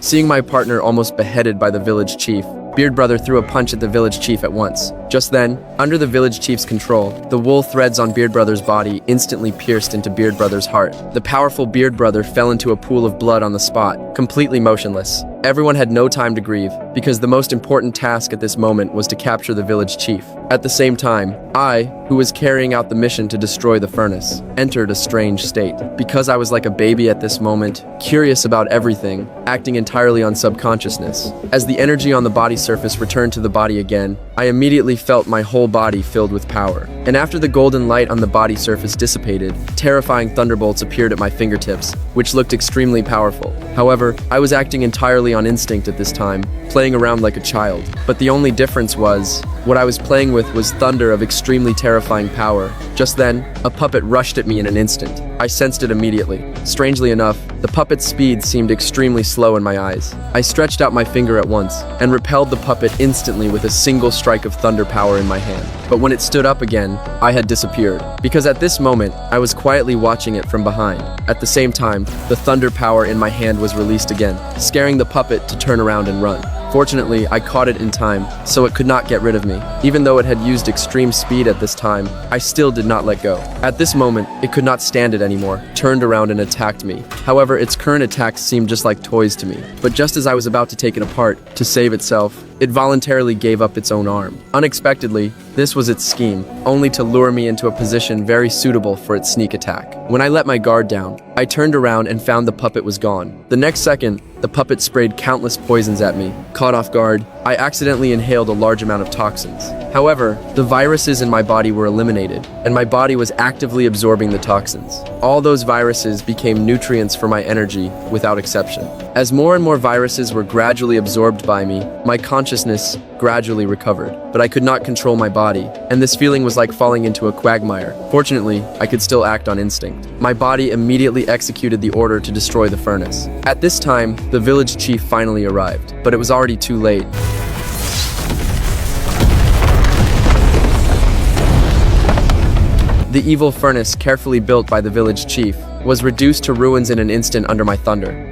Seeing my partner almost beheaded by the village chief, Beard Brother threw a punch at the village chief at once. Just then, under the village chief's control, the wool threads on Beard Brother's body instantly pierced into Beard Brother's heart. The powerful Beard Brother fell into a pool of blood on the spot, completely motionless. Everyone had no time to grieve, because the most important task at this moment was to capture the village chief. At the same time, I, who was carrying out the mission to destroy the furnace, entered a strange state. Because I was like a baby at this moment, curious about everything, acting entirely on subconsciousness. As the energy on the body surface returned to the body again, I immediately felt my whole body filled with power. And after the golden light on the body surface dissipated, terrifying thunderbolts appeared at my fingertips, which looked extremely powerful. However, I was acting entirely on instinct at this time, playing around like a child. But the only difference was, what I was playing with was thunder of extremely terrifying power. Just then, a puppet rushed at me in an instant. I sensed it immediately. Strangely enough, the puppet's speed seemed extremely slow in my eyes. I stretched out my finger at once, and repelled the puppet instantly with a single strike of thunder power in my hand. But when it stood up again, I had disappeared. Because at this moment, I was quietly watching it from behind. At the same time, the thunder power in my hand was released again, scaring the puppet to turn around and run. Fortunately, I caught it in time, so it could not get rid of me. Even though it had used extreme speed at this time, I still did not let go. At this moment, it could not stand it anymore, turned around and attacked me. However, its current attacks seemed just like toys to me. But just as I was about to take it apart, to save itself, it voluntarily gave up its own arm. Unexpectedly, this was its scheme, only to lure me into a position very suitable for its sneak attack. When I let my guard down, I turned around and found the puppet was gone. The next second, the puppet sprayed countless poisons at me. Caught off guard, I accidentally inhaled a large amount of toxins. However, the viruses in my body were eliminated, and my body was actively absorbing the toxins. All those viruses became nutrients for my energy, without exception. As more and more viruses were gradually absorbed by me, my consciousness gradually recovered. But I could not control my body, and this feeling was like falling into a quagmire. Fortunately, I could still act on instinct. My body immediately executed the order to destroy the furnace. At this time, the village chief finally arrived, but it was already too late. The evil furnace, carefully built by the village chief, was reduced to ruins in an instant under my thunder.